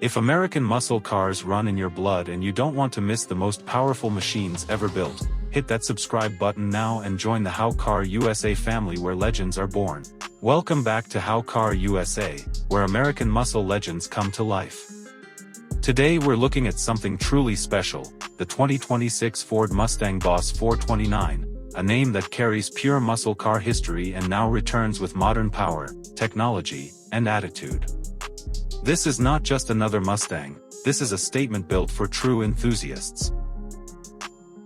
If American muscle cars run in your blood and you don't want to miss the most powerful machines ever built, hit that subscribe button now and join the How Car USA family where legends are born. Welcome back to How Car USA, where American muscle legends come to life. Today we're looking at something truly special, the 2026 Ford Mustang Boss 429, a name that carries pure muscle car history and now returns with modern power, technology, and attitude. This is not just another Mustang, this is a statement built for true enthusiasts.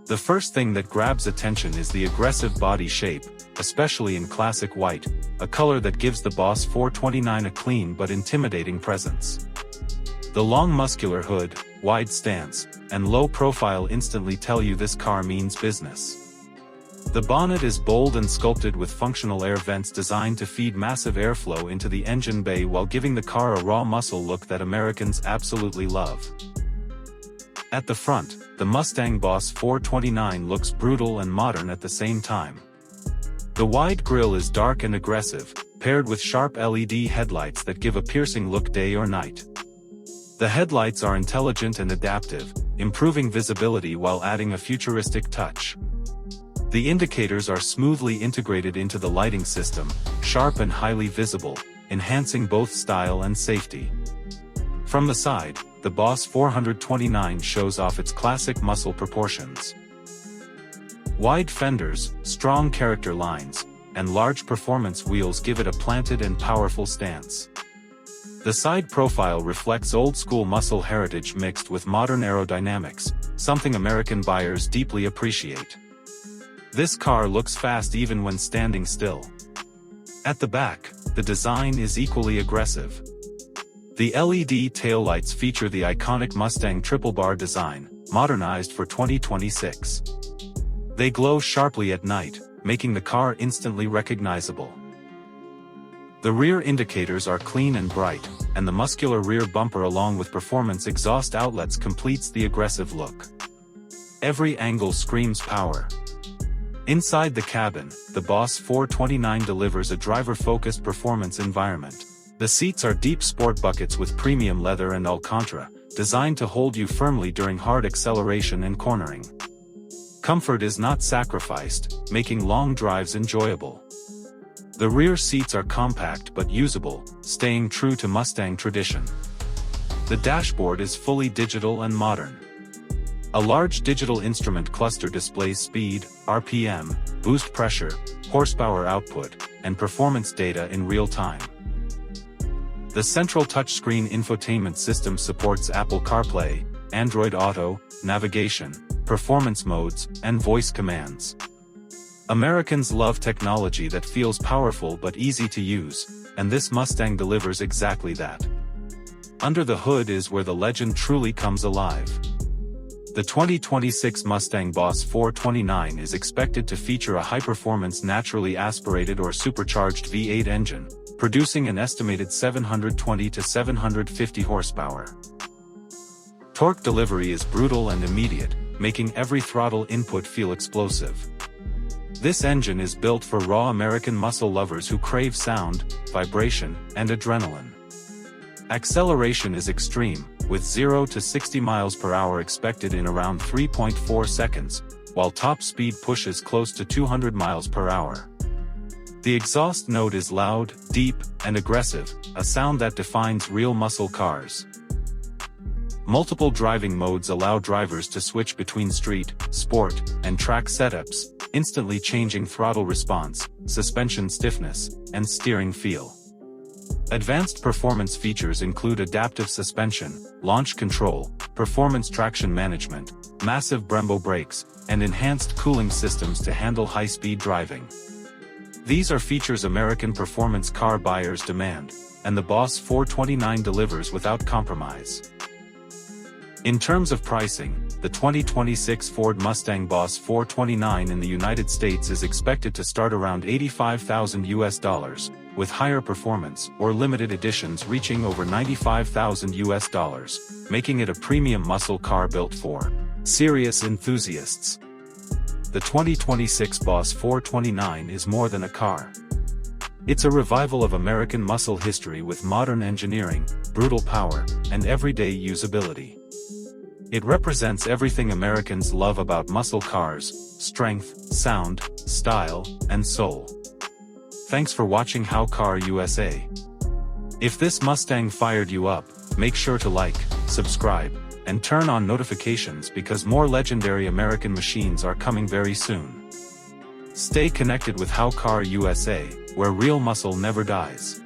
The first thing that grabs attention is the aggressive body shape, especially in classic white, a color that gives the Boss 429 a clean but intimidating presence. The long muscular hood, wide stance, and low profile instantly tell you this car means business. The bonnet is bold and sculpted with functional air vents designed to feed massive airflow into the engine bay while giving the car a raw muscle look that Americans absolutely love. At the front, the Mustang Boss 429 looks brutal and modern at the same time. The wide grille is dark and aggressive, paired with sharp LED headlights that give a piercing look day or night. The headlights are intelligent and adaptive, improving visibility while adding a futuristic touch. The indicators are smoothly integrated into the lighting system, sharp and highly visible, enhancing both style and safety. From the side, the Boss 429 shows off its classic muscle proportions. Wide fenders, strong character lines, and large performance wheels give it a planted and powerful stance. The side profile reflects old-school muscle heritage mixed with modern aerodynamics, something American buyers deeply appreciate. This car looks fast even when standing still. At the back, the design is equally aggressive. The LED taillights feature the iconic Mustang triple bar design, modernized for 2026. They glow sharply at night, making the car instantly recognizable. The rear indicators are clean and bright, and the muscular rear bumper along with performance exhaust outlets completes the aggressive look. Every angle screams power. Inside the cabin, the Boss 429 delivers a driver-focused performance environment. The seats are deep sport buckets with premium leather and Alcantara, designed to hold you firmly during hard acceleration and cornering. Comfort is not sacrificed, making long drives enjoyable. The rear seats are compact but usable, staying true to Mustang tradition. The dashboard is fully digital and modern. A large digital instrument cluster displays speed, RPM, boost pressure, horsepower output, and performance data in real time. The central touchscreen infotainment system supports Apple CarPlay, Android Auto, navigation, performance modes, and voice commands. Americans love technology that feels powerful but easy to use, and this Mustang delivers exactly that. Under the hood is where the legend truly comes alive. The 2026 Mustang Boss 429 is expected to feature a high-performance naturally aspirated or supercharged V8 engine, producing an estimated 720 to 750 horsepower. Torque delivery is brutal and immediate, making every throttle input feel explosive. This engine is built for raw American muscle lovers who crave sound, vibration, and adrenaline. Acceleration is extreme, with 0 to 60 miles per hour expected in around 3.4 seconds, while top speed pushes close to 200 miles per hour. The exhaust note is loud, deep, and aggressive, a sound that defines real muscle cars. Multiple driving modes allow drivers to switch between street, sport, and track setups, instantly changing throttle response, suspension stiffness, and steering feel. Advanced performance features include adaptive suspension, launch control, performance traction management, massive Brembo brakes, and enhanced cooling systems to handle high-speed driving. These are features American performance car buyers demand, and the Boss 429 delivers without compromise. In terms of pricing, the 2026 Ford Mustang Boss 429 in the United States is expected to start around $85,000, with higher performance or limited editions reaching over $95,000, making it a premium muscle car built for serious enthusiasts. The 2026 Boss 429 is more than a car. It's a revival of American muscle history with modern engineering, brutal power, and everyday usability. It represents everything Americans love about muscle cars: strength, sound, style, and soul. Thanks for watching How Car USA. If this Mustang fired you up, make sure to like, subscribe, and turn on notifications because more legendary American machines are coming very soon. Stay connected with How Car USA, where real muscle never dies.